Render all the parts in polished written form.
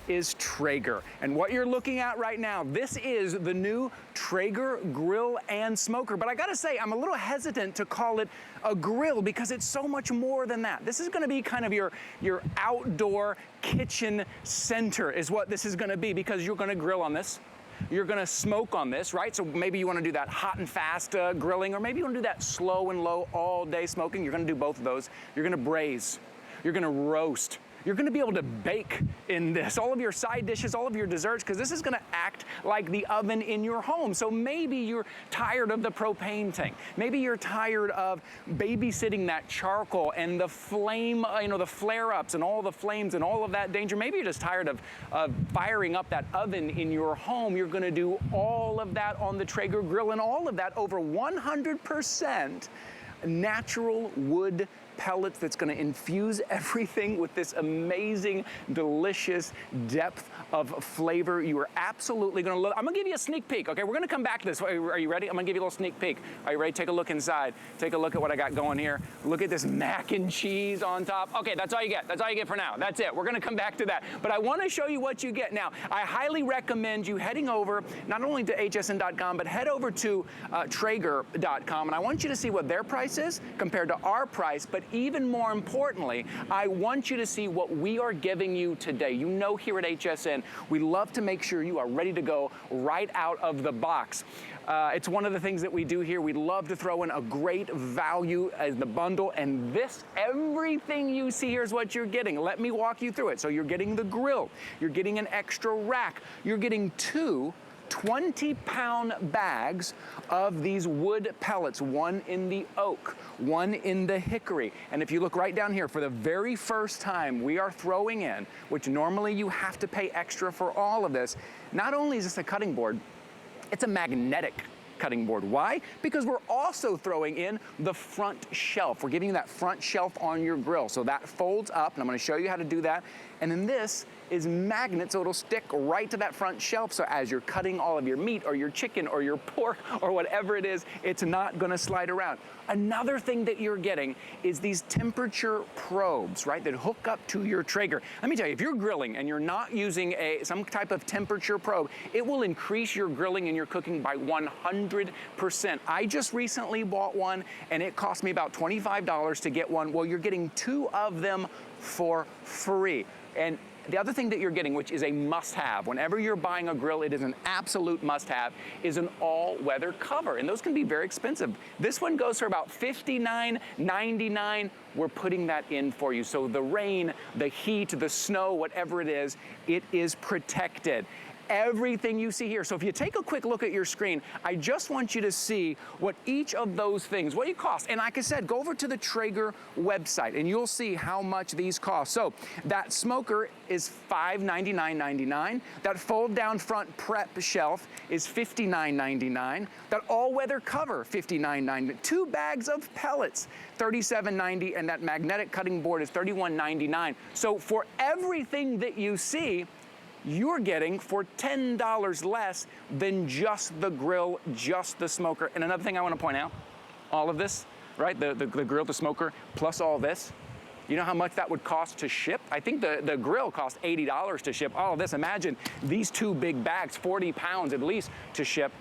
is Traeger. And what you're looking at right now, this is the new Traeger grill and smoker. But I gotta say, I'm a little hesitant to call it a grill because it's so much more than that. This is gonna be kind of your outdoor kitchen center is what this is gonna be, because you're gonna grill on this. You're gonna smoke on this, right? So maybe you wanna do that hot and fast grilling, or maybe you wanna do that slow and low all day smoking. You're gonna do both of those. You're gonna braise. You're gonna roast. You're gonna be able to bake in this, all of your side dishes, all of your desserts, because this is gonna act like the oven in your home. So maybe you're tired of the propane tank. Maybe you're tired of babysitting that charcoal and the flame, the flare-ups and all the flames and all of that danger. Maybe you're just tired of firing up that oven in your home. You're gonna do all of that on the Traeger grill, and all of that over 100% natural wood pellets that's gonna infuse everything with this amazing, delicious depth of flavor. You are absolutely gonna love. I'm gonna give you a sneak peek, okay? We're gonna come back to this. Are you ready? I'm gonna give you a little sneak peek. Are you ready? Take a look inside. Take a look at what I got going here. Look at this mac and cheese on top. Okay, that's all you get. That's all you get for now. That's it. We're gonna come back to that. But I wanna show you what you get. Now, I highly recommend you heading over, not only to hsn.com, but head over to Traeger.com, and I want you to see what their price is compared to our price, but even more importantly, I want you to see what we are giving you today. You know, here at HSN, we love to make sure you are ready to go right out of the box. It's one of the things that we do here. We love to throw in a great value as the bundle, and this, everything you see here is what you're getting. Let me walk you through it. So you're getting the grill, you're getting an extra rack, you're getting two 20-pound bags of these wood pellets, one in the oak, one in the hickory. And if you look right down here, for the very first time, we are throwing in, which normally you have to pay extra for all of this, not only is this a cutting board, it's a magnetic cutting board. Why? Because we're also throwing in the front shelf. We're giving you that front shelf on your grill. So that folds up, and I'm gonna show you how to do that. And then this is magnet, so it'll stick right to that front shelf. So as you're cutting all of your meat or your chicken or your pork or whatever it is, it's not gonna slide around. Another thing that you're getting is these temperature probes, right, that hook up to your Traeger. Let me tell you, if you're grilling and you're not using some type of temperature probe, it will increase your grilling and your cooking by 100%. I just recently bought one, and it cost me about $25 to get one. Well, you're getting two of them for free. And the other thing that you're getting, which is a must-have, whenever you're buying a grill, it is an absolute must-have, is an all-weather cover. And those can be very expensive. This one goes for about $59.99. We're putting that in for you. So the rain, the heat, the snow, whatever it is protected. Everything you see here. So if you take a quick look at your screen, I just want you to see what each of those things, what it costs. And like I said, go over to the Traeger website and you'll see how much these cost. So that smoker is $599.99. That fold-down front prep shelf is $59.99. That all-weather cover, $59.99. 2 bags of pellets, $37.90. And that magnetic cutting board is $31.99. So for everything that you see, you're getting for $10 less than just the grill, just the smoker. And another thing I want to point out, all of this, right, the grill, the smoker, plus all this, you know how much that would cost to ship? I think the grill cost $80 to ship all of this. Imagine these 2 big bags, 40 pounds at least to ship.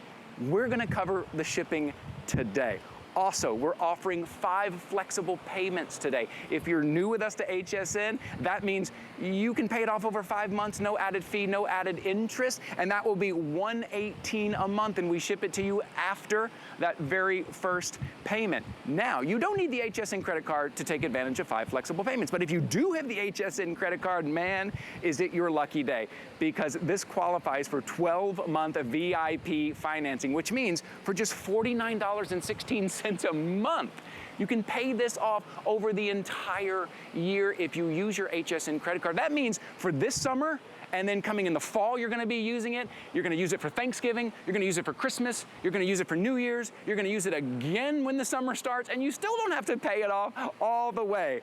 We're gonna cover the shipping today. Also, we're offering 5 flexible payments today. If you're new with us to HSN, that means you can pay it off over 5 months, no added fee, no added interest, and that will be $118 a month, and we ship it to you after that very first payment. Now, you don't need the HSN credit card to take advantage of 5 flexible payments, but if you do have the HSN credit card, man, is it your lucky day, because this qualifies for 12-month VIP financing, which means for just $49.16 a month, you can pay this off over the entire year if you use your HSN credit card. That means for this summer, and then coming in the fall, you're gonna be using it. You're gonna use it for Thanksgiving. You're gonna use it for Christmas. You're gonna use it for New Year's. You're gonna use it again when the summer starts, and you still don't have to pay it off all the way.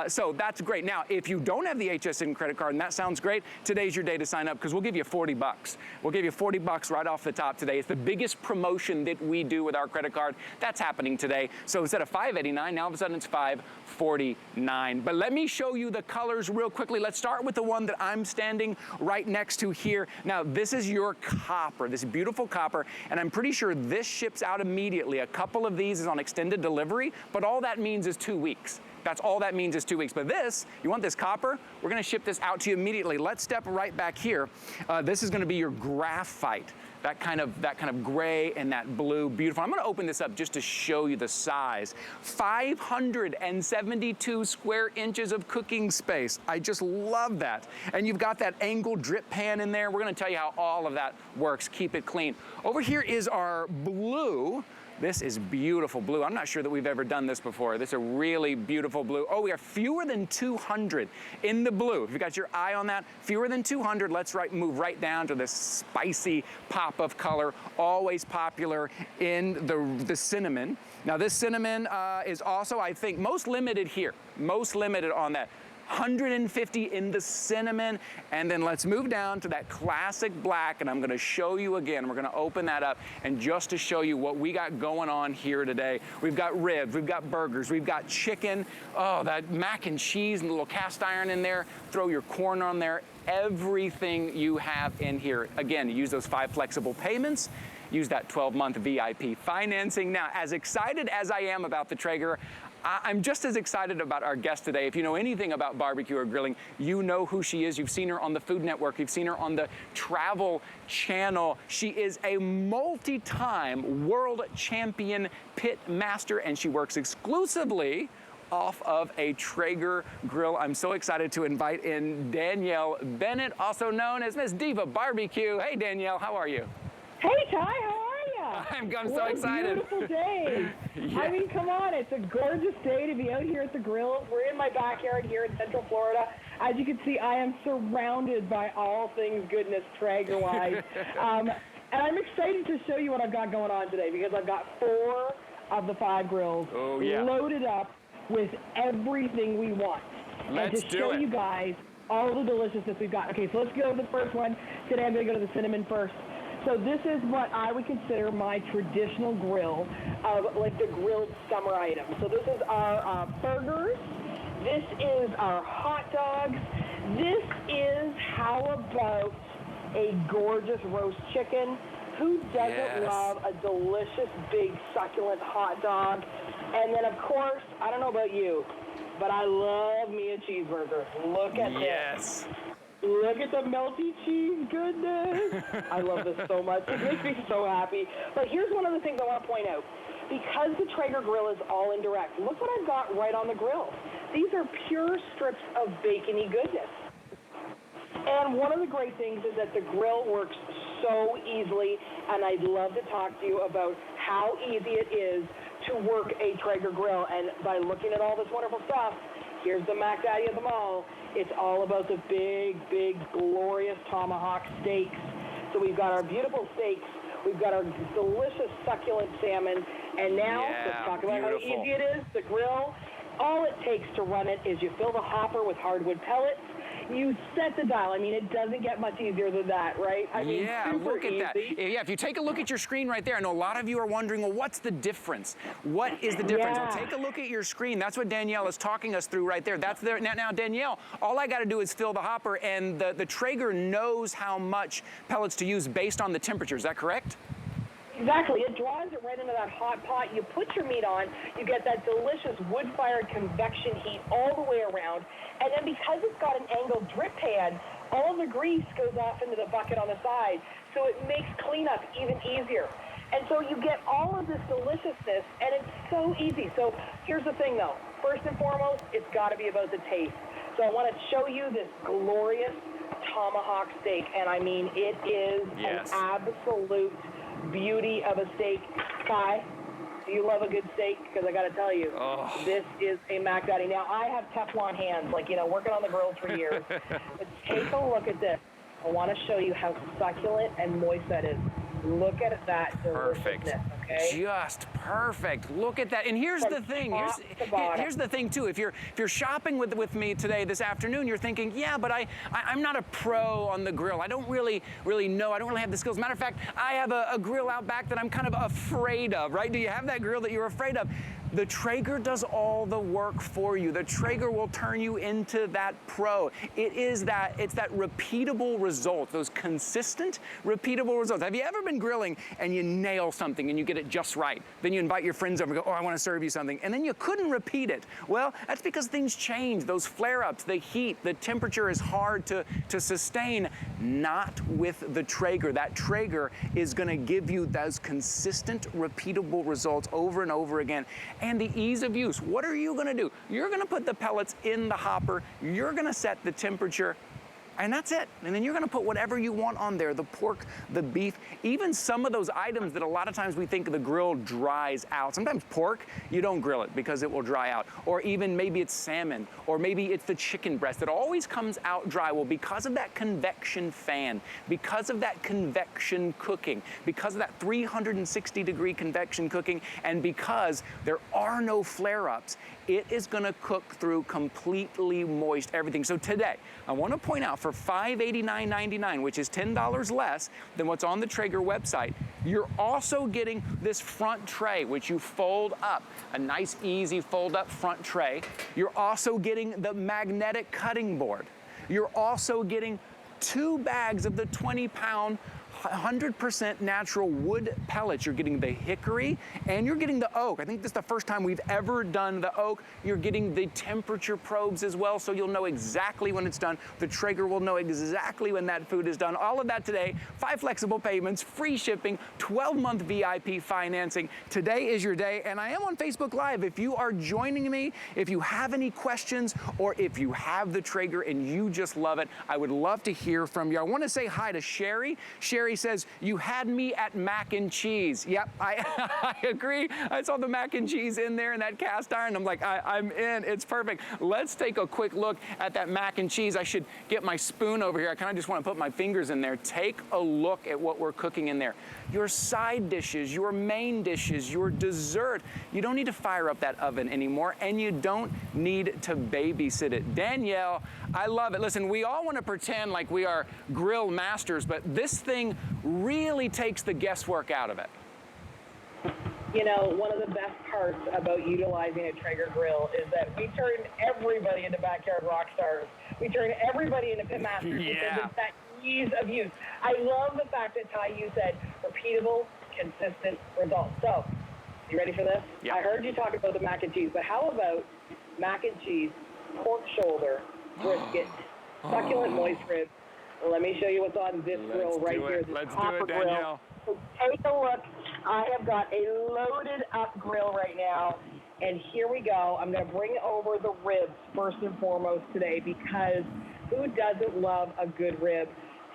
So that's great. Now, if you don't have the HSN credit card, and that sounds great, today's your day to sign up, because we'll give you 40 bucks. We'll give you 40 bucks right off the top today. It's the biggest promotion that we do with our credit card. That's happening today. So instead of $5 $5.89. Now all of a sudden it's $5.49. But let me show you the colors real quickly. Let's start with the one that I'm standing right next to here. Now, this is your copper, this beautiful copper, and I'm pretty sure this ships out immediately. A couple of these is on extended delivery, but all that means is 2 weeks. That's all that means is 2 weeks. But this, you want this copper? We're gonna ship this out to you immediately. Let's step right back here. This is gonna be your graphite. That kind of gray and that blue, beautiful. I'm gonna open this up just to show you the size. 572 square inches of cooking space. I just love that. And you've got that angled drip pan in there. We're gonna tell you how all of that works. Keep it clean. Over here is our blue. This is beautiful blue. I'm not sure that we've ever done this before. This is a really beautiful blue. Oh, we have fewer than 200 in the blue. If you got your eye on that, fewer than 200. Let's move right down to this spicy pop of color, always popular in the cinnamon. Now this cinnamon is also, I think, most limited here, most limited on that. 150 in the cinnamon, and then let's move down to that classic black, and I'm gonna show you again. We're gonna open that up, and just to show you what we got going on here today. We've got ribs, we've got burgers, we've got chicken, oh, that mac and cheese and a little cast iron in there, throw your corn on there, everything you have in here. Again, use those 5 flexible payments, use that 12-month VIP financing. Now, as excited as I am about the Traeger, I'm just as excited about our guest today. If you know anything about barbecue or grilling, you know who she is. You've seen her on the Food Network. You've seen her on the Travel Channel. She is a multi-time world champion pit master, and she works exclusively off of a Traeger grill. I'm so excited to invite in Danielle Bennett, also known as Miss Diva Barbecue. Hey, Danielle, how are you? Hey, Ty, how are you? I'm so excited. What a beautiful day. Yeah. I mean, come on, it's a gorgeous day to be out here at the grill. We're in my backyard here in Central Florida. As you can see, I am surrounded by all things goodness Traeger-wise. And I'm excited to show you what I've got going on today because I've got 4 of the 5 grills loaded up with everything we want. Let's and to show you guys all the deliciousness we've got. Okay, so let's go to the first one. Today I'm going to go to the cinnamon first. So this is what I would consider my traditional grill of like the grilled summer item. So this is our burgers. This is our hot dogs. This is, how about a gorgeous roast chicken? Who doesn't love a delicious, big, succulent hot dog? And then, of course, I don't know about you, but I love me a cheeseburger. Look at this. Look at the melty cheese goodness. I love this so much. It makes me so happy. But here's one of the things I want to point out. Because the Traeger grill is all indirect, look what I've got right on the grill. These are pure strips of bacony goodness. And one of the great things is that the grill works so easily, and I'd love to talk to you about how easy it is to work a Traeger grill. And by looking at all this wonderful stuff, here's the Mac Daddy of them all. It's all about the big, big, glorious Tomahawk steaks. So we've got our beautiful steaks. We've got our delicious succulent salmon. And now, let's talk about how easy it is. The grill, all it takes to run it is you fill the hopper with hardwood pellets. You set the dial. I mean, it doesn't get much easier than that, right? I mean, look at that. Yeah, if you take a look at your screen right there, I know a lot of you are wondering, well, what's the difference? What is the difference? Well, take a look at your screen. That's what Danielle is talking us through right there. That's there. Now, Danielle, all I got to do is fill the hopper, and the Traeger knows how much pellets to use based on the temperature. Is that correct? Exactly. It draws it right into that hot pot. You put your meat on, you get that delicious wood-fired convection heat all the way around, and then because it's got an angled drip pan, all the grease goes off into the bucket on the side, so it makes cleanup even easier. And so you get all of this deliciousness, and it's so easy. So here's the thing, though. First and foremost, it's got to be about the taste. So I want to show you this glorious Tomahawk steak, and I mean, it is an absolute beauty of a steak. Kai, do you love a good steak? Because I got to tell you, this is a Mac Daddy. Now, I have Teflon hands, like, you know, working on the grill for years. But take a look at this. I want to show you how succulent and moist that is. Look at that deliciousness, okay? Just perfect. Look at that. And here's the thing. Here's the thing too. If you're shopping with me today, this afternoon, you're thinking, yeah, but I'm not a pro on the grill. I don't really know. I don't really have the skills. Matter of fact, I have a grill out back that I'm kind of afraid of, right? Do you have that grill that you're afraid of? The Traeger does all the work for you. The Traeger will turn you into that pro. It's that repeatable result, those consistent, repeatable results. Have you ever been grilling and you nail something and you get it just right? Then you invite your friends over and go, oh, I want to serve you something. And then you couldn't repeat it. Well, that's because things change. Those flare-ups, the heat, the temperature is hard to sustain. Not with the Traeger. That Traeger is going to give you those consistent, repeatable results over and over again. And the ease of use. What are you going to do? You're going to put the pellets in the hopper. You're going to set the temperature. And that's it. And then you're gonna put whatever you want on there, the pork, the beef, even some of those items that a lot of times we think the grill dries out. Sometimes pork, you don't grill it because it will dry out. Or even maybe it's salmon, or maybe it's the chicken breast that always comes out dry. Well, because of that convection fan, because of that convection cooking, because of that 360-degree convection cooking, and because there are no flare-ups, it is gonna cook through completely moist everything. So today, I wanna point out for $589.99, which is $10 less than what's on the Traeger website, you're also getting this front tray, which you fold up, a nice, easy fold-up front tray. You're also getting the magnetic cutting board. You're also getting 2 bags of the 20-pound 100% natural wood pellets. You're getting the hickory and you're getting the oak. I think this is the first time we've ever done the oak. You're getting the temperature probes as well, so you'll know exactly when it's done. The Traeger will know exactly when that food is done. All of that today, 5 flexible payments, free shipping, 12-month VIP financing. Today is your day, and I am on Facebook Live. If you are joining me, if you have any questions, or if you have the Traeger and you just love it, I would love to hear from you. I want to say hi to Sherry. Sherry says, you had me at mac and cheese. Yep, I agree. I saw the mac and cheese in there in that cast iron. I'm like, I'm in, it's perfect. Let's take a quick look at that mac and cheese. I should get my spoon over here. I kind of just want to put my fingers in there. Take a look at what we're cooking in there. Your side dishes, your main dishes, your dessert. You don't need to fire up that oven anymore, and you don't need to babysit it. Danielle, I love it. Listen, we all want to pretend like we are grill masters, but this thing really takes the guesswork out of it. You know, one of the best parts about utilizing a Traeger grill is that we turn everybody into backyard rock stars. We turn everybody into pit masters because it's that ease of use. I love the fact that, Ty, you said repeatable, consistent results. So, you ready for this? Yeah. I heard you talk about the mac and cheese, but how about mac and cheese, pork shoulder, brisket, succulent moist ribs? Let me show you what's on this grill right here. Let's do it, Danielle. So take a look. I have got a loaded up grill right now. And here we go. I'm going to bring over the ribs first and foremost today, because who doesn't love a good rib?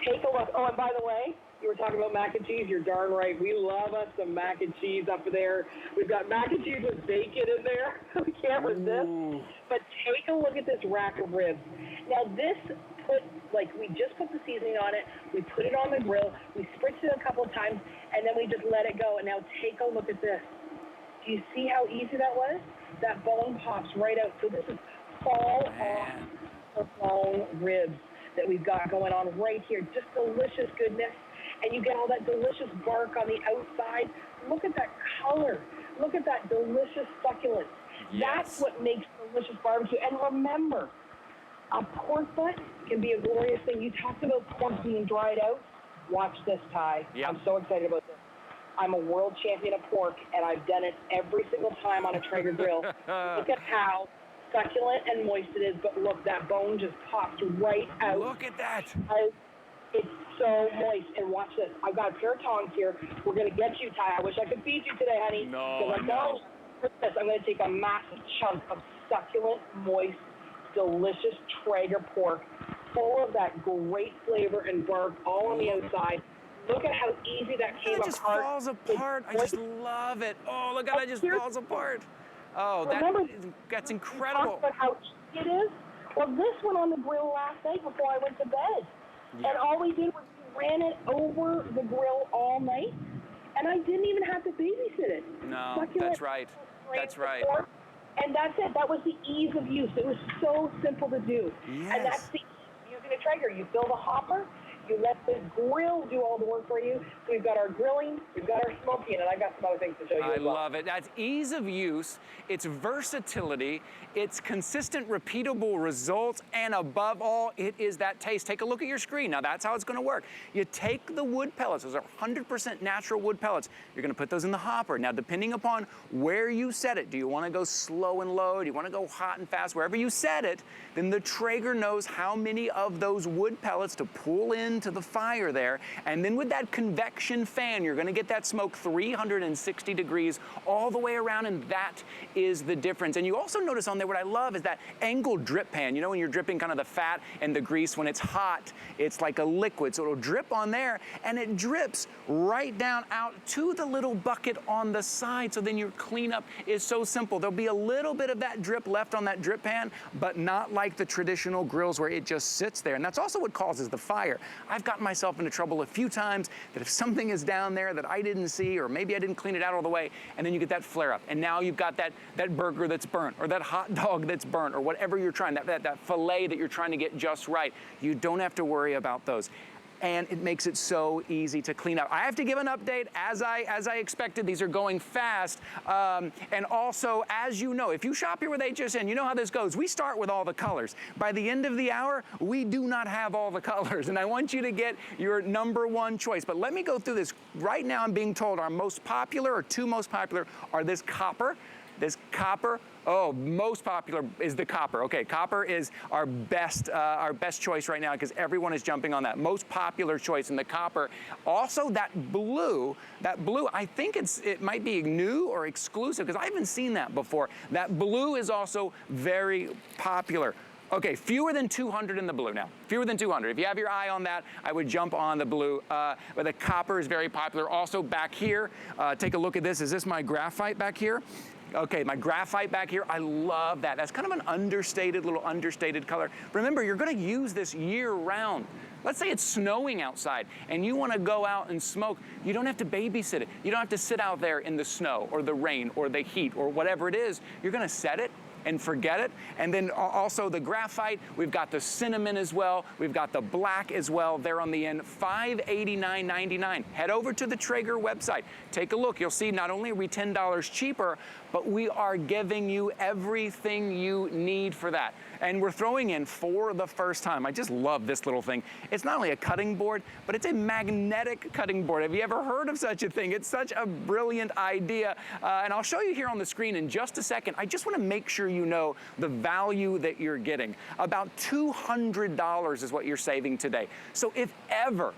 Take a look. Oh, and by the way, you were talking about mac and cheese. You're darn right. We love us some mac and cheese up there. We've got mac and cheese with bacon in there. We can't resist. But take a look at this rack of ribs. Now this we just put the seasoning on it, we put it on the grill, we spritzed it a couple of times, and then we just let it go. And now take a look at this. Do you see how easy that was? That bone pops right out. So this is fall off the bone ribs that we've got going on right here. Just delicious goodness. And you get all that delicious bark on the outside. Look at that color. Look at that delicious succulence. Yes. That's what makes delicious barbecue. And remember, a pork butt can be a glorious thing. You talked about pork being dried out. Watch this, Ty. Yep. I'm so excited about this. I'm a world champion of pork, and I've done it every single time on a Traeger grill. Look at how succulent and moist it is, but look, that bone just pops right out. Look at that. It's so moist. And watch this. I've got a pair of tongs here. We're going to get you, Ty. I wish I could feed you today, honey. No, I know. For this, I'm going to take a massive chunk of succulent, moist, delicious Traeger pork, full of that great flavor and bark all on the outside. Look at how easy that came apart. It just falls apart. I just love it. Oh, look at it. It just falls apart. Oh, that's incredible. Talk about how easy it is. Well, this went on the grill last night before I went to bed. Yeah. And all we did was we ran it over the grill all night, and I didn't even have to babysit it. No, that's right. That's right. And that's it. That was the ease of use. It was so simple to do. Yes. And that's the using a Traeger. You fill the hopper, You let the grill do all the work for you. So we've got our grilling, we've got our smoking, and I've got some other things to show you as well. I love it. That's ease of use, it's versatility, it's consistent, repeatable results, and above all, it is that taste. Take a look at your screen. Now, that's how it's gonna work. You take the wood pellets, those are 100% natural wood pellets. You're gonna put those in the hopper. Now, depending upon where you set it, do you wanna go slow and low? Do you wanna go hot and fast? Wherever you set it, then the Traeger knows how many of those wood pellets to pull into the fire there. And then with that convection fan, you're gonna get that smoke 360 degrees all the way around, and that is the difference. And you also notice on there, what I love is that angled drip pan. You know, when you're dripping kind of the fat and the grease, when it's hot, it's like a liquid. So it'll drip on there, and it drips right down out to the little bucket on the side. So then your cleanup is so simple. There'll be a little bit of that drip left on that drip pan, but not like the traditional grills where it just sits there. And that's also what causes the fire. I've gotten myself into trouble a few times that if something is down there that I didn't see, or maybe I didn't clean it out all the way, and then you get that flare up. And now you've got that burger that's burnt, or that hot dog that's burnt, or whatever you're trying, that filet that you're trying to get just right. You don't have to worry about those. And it makes it so easy to clean up. I have to give an update as I expected. These are going fast. And also, as you know, if you shop here with HSN, you know how this goes. We start with all the colors. By the end of the hour, we do not have all the colors. And I want you to get your #1 choice. But let me go through this. Right now, I'm being told our most popular, or two most popular, are this copper. This copper, oh, most popular is the copper. Okay, copper is our best choice right now because everyone is jumping on that. Most popular choice in the copper. Also that blue, I think it might be new or exclusive because I haven't seen that before. That blue is also very popular. Okay, fewer than 200 in the blue now. Fewer than 200. If you have your eye on that, I would jump on the blue. But the copper is very popular. Also back here, take a look at this. Is this my graphite back here? Okay, my graphite back here, I love that. That's kind of an little understated color. Remember, you're gonna use this year round. Let's say it's snowing outside and you wanna go out and smoke. You don't have to babysit it. You don't have to sit out there in the snow or the rain or the heat or whatever it is. You're gonna set it and forget it. And then also the graphite, we've got the cinnamon as well. We've got the black as well there on the end, $589.99. Head over to the Traeger website. Take a look. You'll see not only are we $10 cheaper, but we are giving you everything you need for that. And we're throwing in for the first time. I just love this little thing. It's not only a cutting board, but it's a magnetic cutting board. Have you ever heard of such a thing? It's such a brilliant idea. And I'll show you here on the screen in just a second. I just want to make sure you know the value that you're getting. About $200 is what you're saving today. So if ever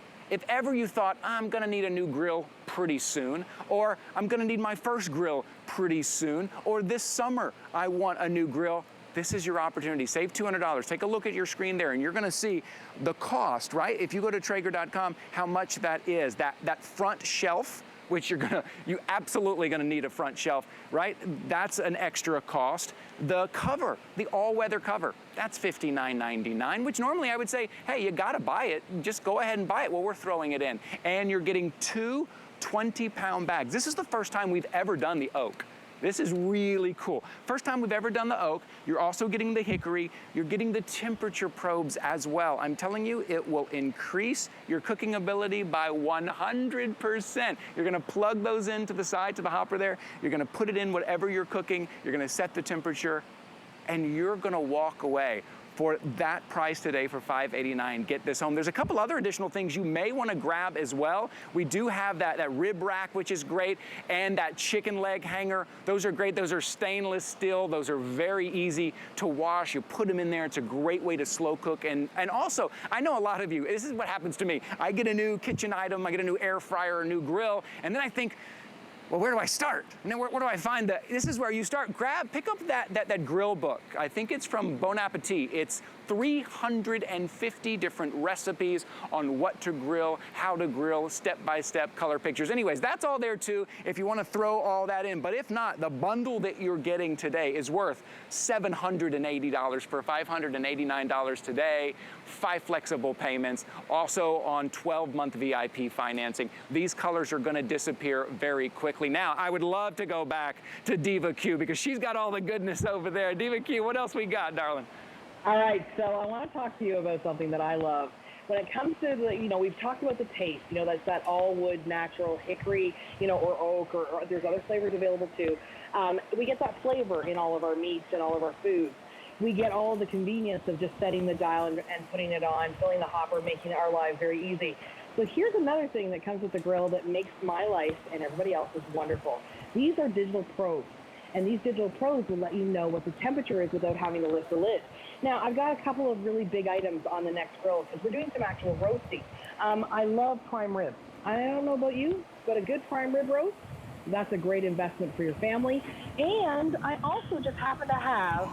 you thought, I'm gonna need a new grill pretty soon, or I'm gonna need my first grill pretty soon, or this summer I want a new grill, this is your opportunity. Save $200. Take a look at your screen there and you're gonna see the cost, right? If you go to Traeger.com, how much that is. That front shelf, which you absolutely gonna need a front shelf, right? That's an extra cost. The cover, the all-weather cover, that's $59.99, which normally I would say, hey, you gotta buy it, just go ahead and buy it. Well, we're throwing it in. And you're getting 2 20-pound bags. This is the first time we've ever done the oak. This is really cool. First time we've ever done the oak. You're also getting the hickory. You're getting the temperature probes as well. I'm telling you, it will increase your cooking ability by 100%. You're gonna plug those into the side, to the hopper there. You're gonna put it in whatever you're cooking. You're gonna set the temperature, and you're gonna walk away for that price today for $589. Get this home. There's a couple other additional things you may want to grab as well. We do have that rib rack, which is great, and that chicken leg hanger. Those are great. Those are stainless steel. Those are very easy to wash. You put them in there. It's a great way to slow cook. And also, I know a lot of you, this is what happens to me. I get a new kitchen item, I get a new air fryer, a new grill, and then I think, well, where do I start? And then where do I find that? This is where you start. Pick up that grill book. I think it's from Bon Appetit. It's 350 different recipes on what to grill, how to grill, step-by-step color pictures. Anyways, that's all there too if you want to throw all that in. But if not, the bundle that you're getting today is worth $780 for $589 today. 5 flexible payments, also on 12-month VIP financing. These colors are going to disappear very quickly. Now, I would love to go back to Diva Q because she's got all the goodness over there. Diva Q, what else we got, darling? All right, so I want to talk to you about something that I love. when it comes to the, we've talked about the taste, that's that all wood, natural, hickory, or oak, or there's other flavors available too. We get that flavor in all of our meats and all of our foods. We get all the convenience of just setting the dial and putting it on, filling the hopper, making our lives very easy. So here's another thing that comes with the grill that makes my life and everybody else's wonderful. These are digital probes, and these digital probes will let you know what the temperature is without having to lift the lid. Now, I've got a couple of really big items on the next grill because we're doing some actual roasting. I love prime rib. I don't know about you, but a good prime rib roast, that's a great investment for your family. And I also just happen to have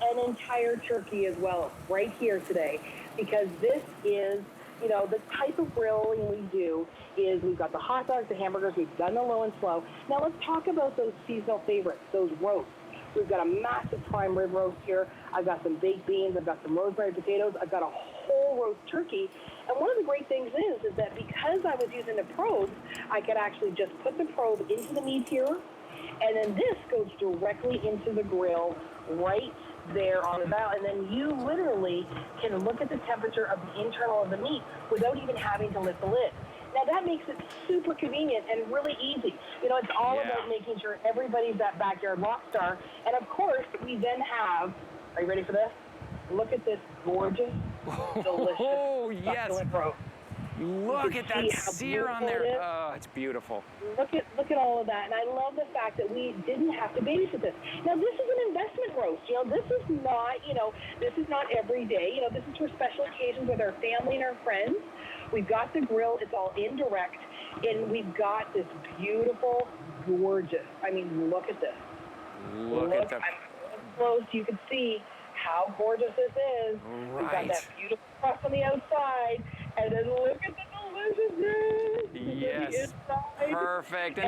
an entire turkey as well right here today, because this is, the type of grilling we do is we've got the hot dogs, the hamburgers, we've done the low and slow. Now let's talk about those seasonal favorites, those roasts. We've got a massive prime rib roast here. I've got some baked beans. I've got some rosemary potatoes. I've got a whole roast turkey. And one of the great things is that because I was using the probes, I could actually just put the probe into the meat here, and then this goes directly into the grill right there on the dial, and then you literally can look at the temperature of the internal of the meat without even having to lift the lid. Now that makes it super convenient and really easy. It's all about making sure everybody's that backyard rock star. And of course, we then have, are you ready for this? Look at this gorgeous, delicious, succulent roast. Look at that sear on there. Oh, it's beautiful. Look at all of that. And I love the fact that we didn't have to babysit this. Now, this is an investment roast. This is not every day. This is for special occasions with our family and our friends. We've got the grill. It's all indirect. And we've got this beautiful, gorgeous. I mean, look at this. Look at that. I'm close. You can see how gorgeous this is. Right. We've got that beautiful crust on the outside. And then look at the deliciousness. Yes, perfect.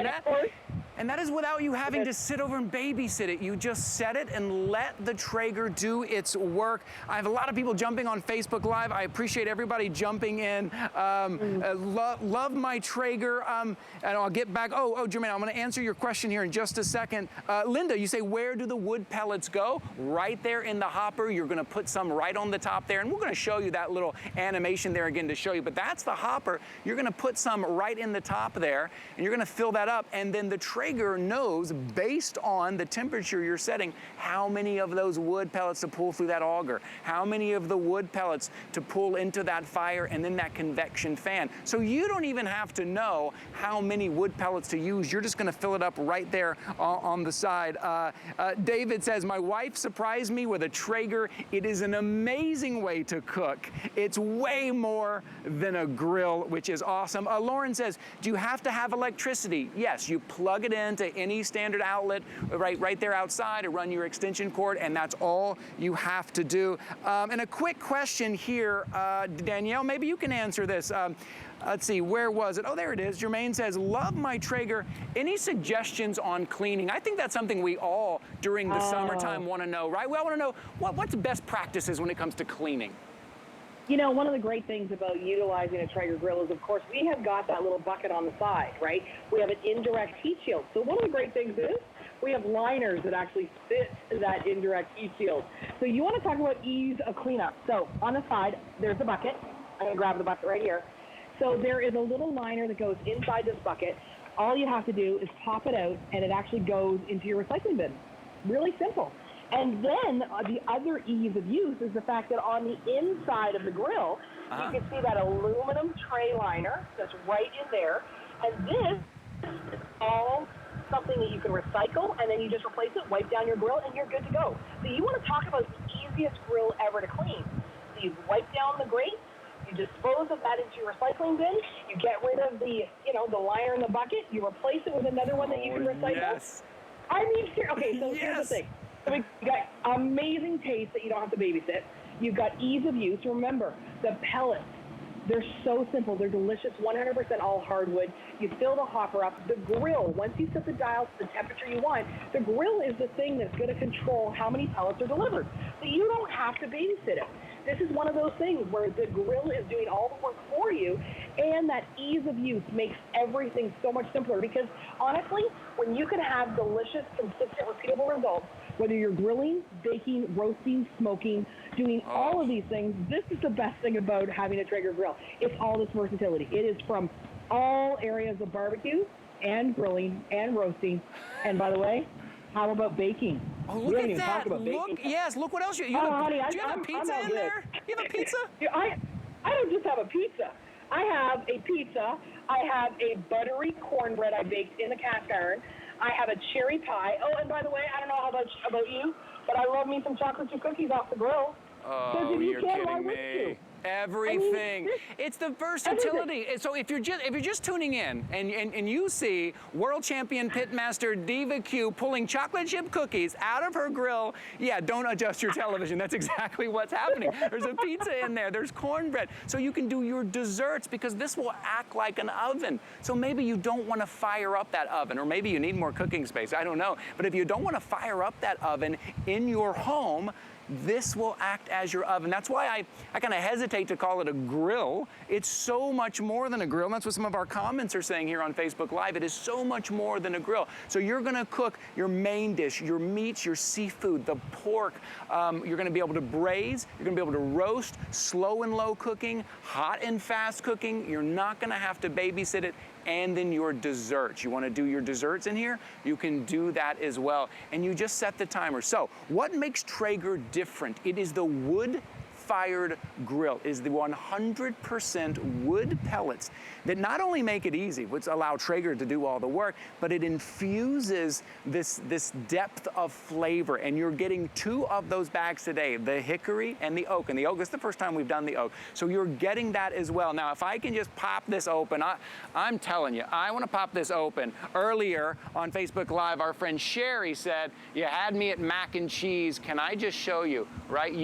And that is without you having to sit over and babysit it. You just set it and let the Traeger do its work. I have a lot of people jumping on Facebook Live. I appreciate everybody jumping in. Love my Traeger. And I'll get back. Oh, Jermaine, I'm going to answer your question here in just a second. Linda, you say, where do the wood pellets go? Right there in the hopper. You're going to put some right on the top there. And we're going to show you that little animation there again to show you. But that's the hopper. You're going to put some right in the top there. And you're going to fill that up. And then the Traeger knows, based on the temperature you're setting, how many of those wood pellets to pull through that auger, how many of the wood pellets to pull into that fire, and then that convection fan. So you don't even have to know how many wood pellets to use. You're just going to fill it up right there on the side. David says, my wife surprised me with a Traeger. It is an amazing way to cook. It's way more than a grill, which is awesome. Lauren says, do you have to have electricity? Yes, you plug it into any standard outlet right there outside, or run your extension cord, and that's all you have to do. And a quick question here, Danielle, maybe you can answer this. Let's see, where was it? Oh, there it is. Jermaine says, love my Traeger. Any suggestions on cleaning? I think that's something we all, during the summertime, want to know, right? We all want to know what's best practices when it comes to cleaning. One of the great things about utilizing a Traeger grill is, of course, we have got that little bucket on the side, right? We have an indirect heat shield. So one of the great things is we have liners that actually fit that indirect heat shield. So you want to talk about ease of cleanup. So on the side, there's the bucket. I'm going to grab the bucket right here. So there is a little liner that goes inside this bucket. All you have to do is pop it out, and it actually goes into your recycling bin. Really simple. And then the other ease of use is the fact that on the inside of the grill, you can see that aluminum tray liner that's right in there. And this is all something that you can recycle, and then you just replace it, wipe down your grill, and you're good to go. So you want to talk about the easiest grill ever to clean. So you wipe down the grate, you dispose of that into your recycling bin, you get rid of the liner in the bucket, you replace it with another one that you can recycle. Yes. I mean, okay, so here's the thing. So we've got amazing taste that you don't have to babysit. You've got ease of use. Remember, the pellets, they're so simple. They're delicious, 100% all hardwood. You fill the hopper up. The grill, once you set the dial to the temperature you want, the grill is the thing that's going to control how many pellets are delivered. So you don't have to babysit it. This is one of those things where the grill is doing all the work for you, and that ease of use makes everything so much simpler, because honestly, when you can have delicious, consistent, repeatable results Whether you're grilling, baking, roasting, smoking, doing all of these things, this is the best thing about having a Traeger grill. It's all this versatility. It is from all areas of barbecue and grilling and roasting. And by the way, how about baking? Oh, look at that. Look, yes, look what else you have. Honey, do you have a pizza in there? You have a pizza? I don't just have a pizza. I have a pizza. I have a buttery cornbread I baked in the cast iron. I have a cherry pie. Oh, and by the way, I don't know how about you, but I love me some chocolate chip cookies off the grill. Oh, you're kidding me. Everything. It's the versatility. Everything. So if you're just tuning in and you see world champion pitmaster Diva Q pulling chocolate chip cookies out of her grill, yeah, don't adjust your television. That's exactly what's happening. There's a pizza in there. There's cornbread. So you can do your desserts because this will act like an oven. So maybe you don't want to fire up that oven, or maybe you need more cooking space. I don't know. But if you don't want to fire up that oven in your home, this will act as your oven. That's why I kind of hesitate to call it a grill. It's so much more than a grill. And that's what some of our comments are saying here on Facebook Live. It is so much more than a grill. So you're gonna cook your main dish, your meats, your seafood, the pork. You're gonna be able to braise. You're gonna be able to roast, slow and low cooking, hot and fast cooking. You're not gonna have to babysit it. And then your desserts. You want to do your desserts in here? You can do that as well. And you just set the timer. So what makes Traeger different? It is the wood-fired grill. It is the 100% wood pellets that not only make it easy, which allow Traeger to do all the work, but it infuses this depth of flavor. And you're getting 2 of those bags today, the hickory and the oak. And the oak is the first time we've done the oak. So you're getting that as well. Now, if I can just pop this open, I'm telling you, I want to pop this open. Earlier on Facebook Live, our friend Sherry said, you had me at mac and cheese. Can I just show you, right?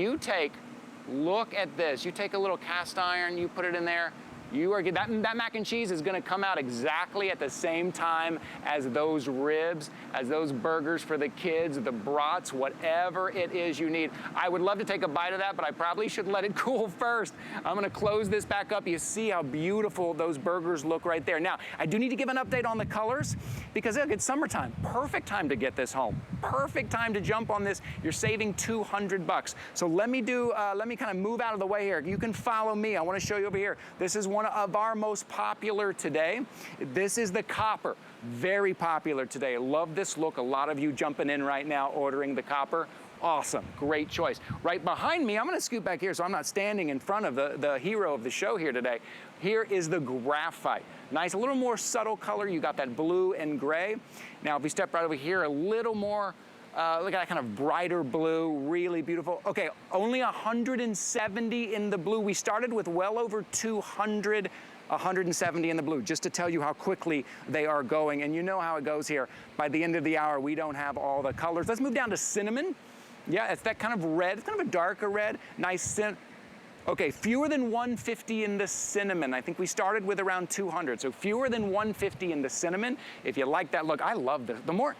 Look at this. You take a little cast iron, you put it in there. That mac and cheese is gonna come out exactly at the same time as those ribs, as those burgers for the kids, the brats, whatever it is you need. I would love to take a bite of that, but I probably should let it cool first. I'm gonna close this back up. You see how beautiful those burgers look right there. Now, I do need to give an update on the colors because look, it's summertime. Perfect time to get this home. Perfect time to jump on this. You're saving $200. So let me kind of move out of the way here. You can follow me. I wanna show you over here. This is one of our most popular today. This is the copper. Very popular today. Love this look. A lot of you jumping in right now ordering the copper. Awesome, great choice. Right behind me, I'm gonna scoot back here so I'm not standing in front of the hero of the show here today. Here is the graphite. Nice, a little more subtle color. You got that blue and gray. Now, if we step right over here, a little more, look at that kind of brighter blue, really beautiful. Okay, only 170 in the blue. We started with well over 200, 170 in the blue, just to tell you how quickly they are going. And you know how it goes here. By the end of the hour, we don't have all the colors. Let's move down to cinnamon. Yeah, it's that kind of red. It's kind of a darker red. Nice Okay, fewer than 150 in the cinnamon. I think we started with around 200. So fewer than 150 in the cinnamon. If you like that look, I love this. The more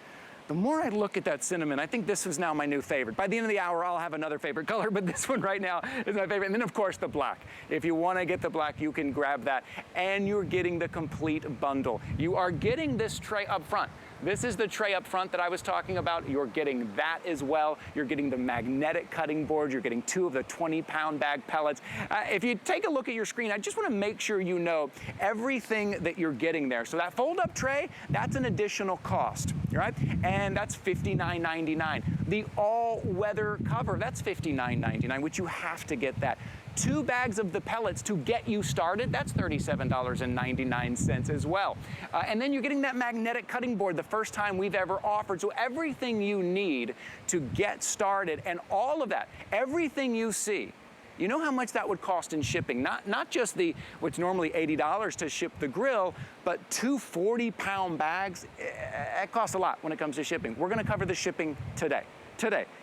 I look at that cinnamon, I think this is now my new favorite. By the end of the hour, I'll have another favorite color, but this one right now is my favorite. And then, of course, the black. If you want to get the black, you can grab that. And you're getting the complete bundle. You are getting this tray up front. This is the tray up front that I was talking about. You're getting that as well. You're getting the magnetic cutting board. You're getting 2 of the 20-pound bag pellets. If you take a look at your screen, I just want to make sure you know everything that you're getting there. So that fold-up tray, that's an additional cost, right? And that's $59.99. The all-weather cover, that's $59.99, which you have to get that. 2 bags of the pellets to get you started, that's $37.99 as well. And then you're getting that magnetic cutting board the first time we've ever offered. So everything you need to get started, and all of that, everything you see, you know how much that would cost in shipping? Not just what's normally $80 to ship the grill, but 2 40-pound bags, it costs a lot when it comes to shipping. We're gonna cover the shipping today,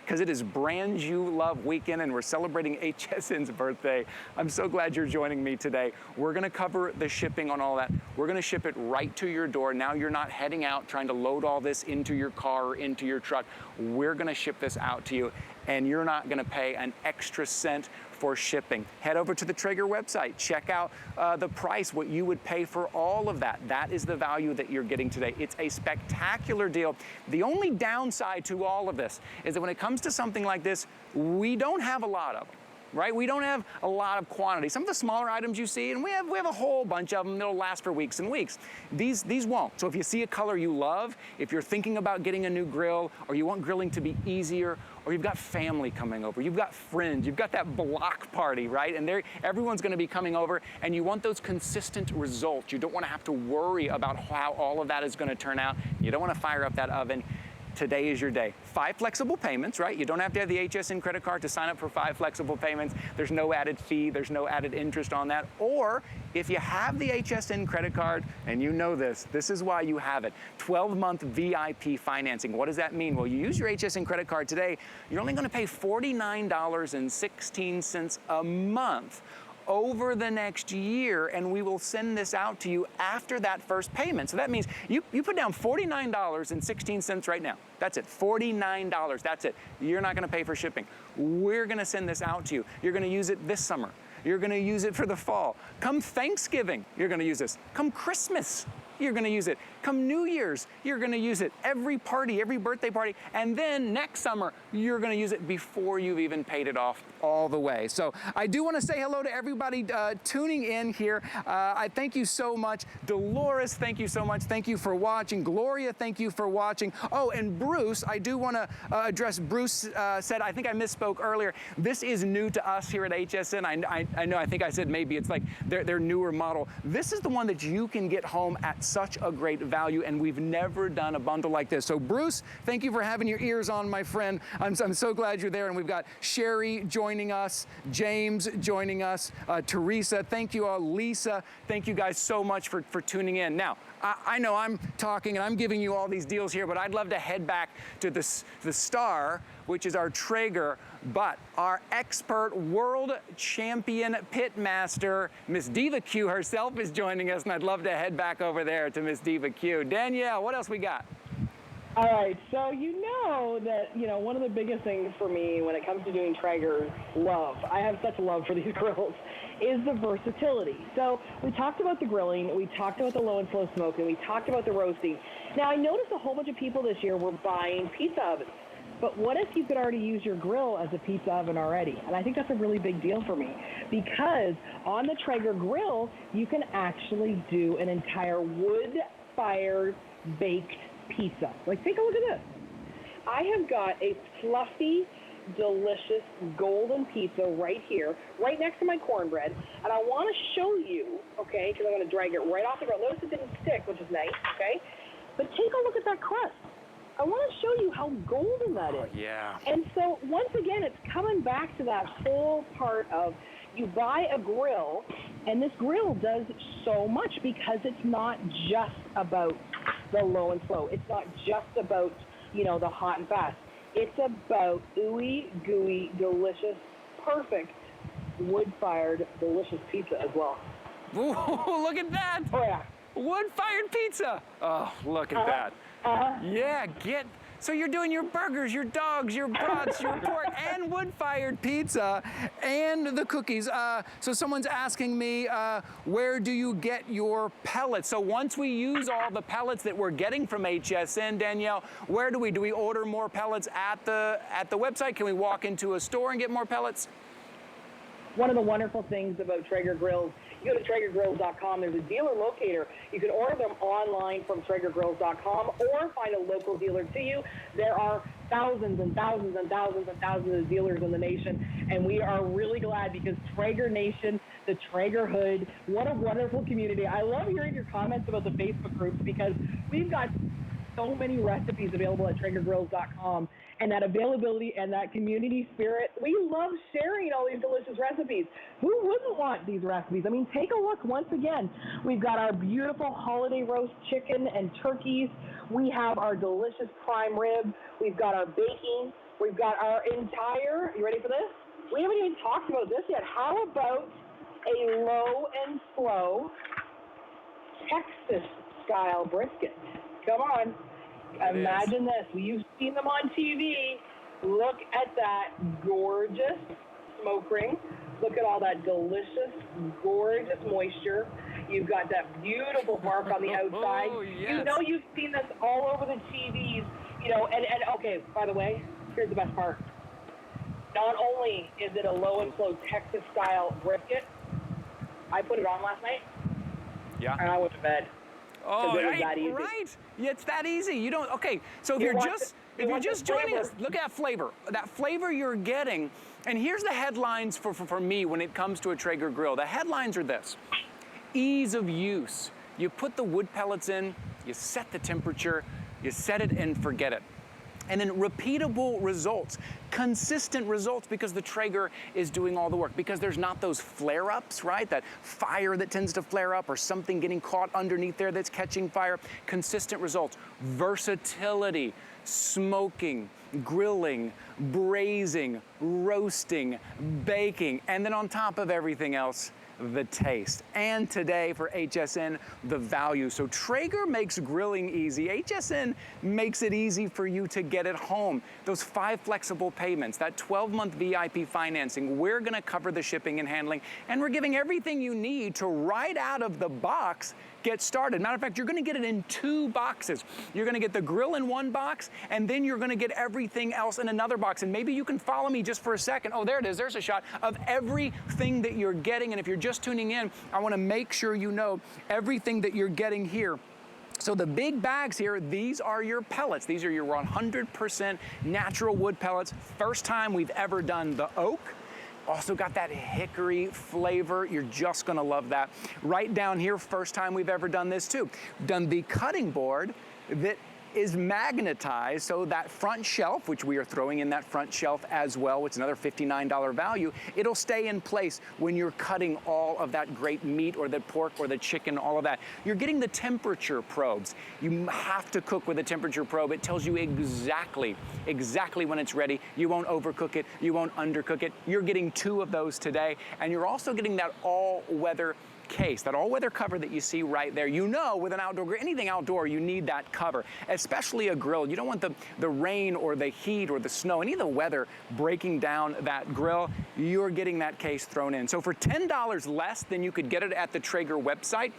because it is Brand You Love Weekend and we're celebrating HSN's birthday. I'm so glad you're joining me today. We're gonna cover the shipping on all that. We're gonna ship it right to your door. Now you're not heading out trying to load all this into your car or into your truck. We're gonna ship this out to you. and you're not gonna pay an extra cent for shipping. Head over to the Traeger website, check out the price, what you would pay for all of that. That is the value that you're getting today. It's a spectacular deal. The only downside to all of this is that when it comes to something like this, we don't have a lot of them. Right? We don't have a lot of quantity. Some of the smaller items you see, and we have a whole bunch of them that'll last for weeks and weeks. These won't. So if you see a color you love, if you're thinking about getting a new grill, or you want grilling to be easier, or you've got family coming over, you've got friends, you've got that block party, right? And everyone's gonna be coming over, and you want those consistent results. You don't wanna have to worry about how all of that is gonna turn out. You don't wanna fire up that oven. Today is your day. 5 flexible payments, right? You don't have to have the HSN credit card to sign up for 5 flexible payments. There's no added fee, there's no added interest on that. Or if you have the HSN credit card, and you know this is why you have it, 12-month VIP financing. What does that mean? Well, you use your HSN credit card today, you're only gonna pay $49.16 a month over the next year, and we will send this out to you after that first payment. So that means you put down $49.16 right now. That's it, $49, that's it. You're not gonna pay for shipping. We're gonna send this out to you. You're gonna use it this summer. You're gonna use it for the fall. Come Thanksgiving, you're gonna use this. Come Christmas, you're gonna use it. Come New Year's, you're gonna use it. Every party, every birthday party, and then next summer, you're gonna use it before you've even paid it off all the way. So I do wanna say hello to everybody tuning in here. I thank you so much. Dolores, thank you so much. Thank you for watching. Gloria, thank you for watching. Oh, and Bruce, I do wanna address, Bruce said, I think I misspoke earlier, this is new to us here at HSN. I know, I think I said maybe it's like their newer model. This is the one that you can get home at such a great value, and we've never done a bundle like this. So Bruce, thank you for having your ears on, my friend. I'm so glad you're there, and we've got Sherry joining us, James joining us, Teresa, thank you all, Lisa, thank you guys so much for tuning in. Now, I know I'm talking and I'm giving you all these deals here, but I'd love to head back to the star, which is our Traeger, but our expert world champion pit master, Miss Diva Q herself is joining us, and I'd love to head back over there to Miss Diva Q. Danielle, what else we got? All right, so you know that, one of the biggest things for me when it comes to doing Traeger I have such a love for these grills, is the versatility. So we talked about the grilling, we talked about the low and slow smoking, we talked about the roasting. Now I noticed a whole bunch of people this year were buying pizza ovens. But what if you could already use your grill as a pizza oven already? And I think that's a really big deal for me, because on the Traeger grill, you can actually do an entire wood-fired baked pizza. Like, take a look at this. I have got a fluffy, delicious golden pizza right here, right next to my cornbread. And I want to show you, okay, because I'm going to drag it right off the grill. Notice it didn't stick, which is nice, okay? But take a look at that crust. I want to show you how golden that is. Yeah. And so, once again, it's coming back to that whole part of you buy a grill, and this grill does so much, because it's not just about the low and slow. It's not just about, the hot and fast. It's about ooey, gooey, delicious, perfect, wood-fired, delicious pizza as well. Ooh, look at that. Oh, yeah. Wood-fired pizza. Oh, look at that. Yeah, so you're doing your burgers, your dogs, your brats, your pork, and wood-fired pizza, and the cookies. So someone's asking me, where do you get your pellets? So once we use all the pellets that we're getting from HSN, Danielle, where do we order more pellets at the website? Can we walk into a store and get more pellets? One of the wonderful things about Traeger grills, you go to TraegerGrills.com, there's a dealer locator. You can order them online from TraegerGrills.com or find a local dealer to you. There are thousands and thousands and thousands and thousands of dealers in the nation, and we are really glad, because Traeger Nation, the Traeger Hood, what a wonderful community. I love hearing your comments about the Facebook groups, because we've got so many recipes available at TraegerGrills.com, and that availability and that community spirit, we love sharing all these delicious recipes. Who wouldn't want these recipes? I mean, take a look once again. We've got our beautiful holiday roast chicken and turkeys. We have our delicious prime rib. We've got our baking. We've got our entire, you ready for this? We haven't even talked about this yet. How about a low and slow Texas-style brisket? Come on. Imagine this. You've seen them on TV. Look at that gorgeous smoke ring. Look at all that delicious, gorgeous moisture. You've got that beautiful bark on the outside. Oh, yes. You know you've seen this all over the TVs, you know, and okay, by the way, here's the best part. Not only is it a low and slow Texas style brisket, I put it on last night. Yeah. And I went to bed. Oh, it was right, that easy. right. Yeah, it's that easy. You don't, okay, so if you're just joining us, look at that flavor. That flavor you're getting, and here's the headlines for me when it comes to a Traeger grill. The headlines are this: ease of use. You put the wood pellets in, you set the temperature, you set it and forget it. And then repeatable results, consistent results, because the Traeger is doing all the work, because there's not those flare-ups, right? That fire that tends to flare up or something getting caught underneath there that's catching fire. Consistent results, versatility, smoking, grilling, braising, roasting, baking, and then on top of everything else, the taste. And today for HSN, the value. So Traeger makes grilling easy. HSN makes it easy for you to get it home. Those 5 flexible payments, that 12-month VIP financing, we're gonna cover the shipping and handling, and we're giving everything you need to right out of the box get started. Matter of fact, you're gonna get it in 2 boxes. You're gonna get the grill in 1 box, and then you're gonna get everything else in another box. And maybe you can follow me just for a second. Oh, there it is, there's a shot of everything that you're getting. And if you're just tuning in, I wanna make sure you know everything that you're getting here. So the big bags here, these are your pellets. These are your 100% natural wood pellets. First time we've ever done the oak. Also got that hickory flavor. You're just gonna love that. Right down here, first time we've ever done this too. Done the cutting board that is magnetized, so that front shelf, which we are throwing in that front shelf as well, it's another $59 value, it'll stay in place when you're cutting all of that great meat or the pork or the chicken, all of that. You're getting the temperature probes. You have to cook with a temperature probe. It tells you exactly when it's ready. You won't overcook it, you won't undercook it. You're getting 2 of those today, and you're also getting that all-weather case, that all-weather cover that you see right there. You know, with an outdoor grill, anything outdoor, you need that cover, especially a grill. You don't want the rain or the heat or the snow, any of the weather breaking down that grill. You're getting that case thrown in. So for $10 less than you could get it at the Traeger website,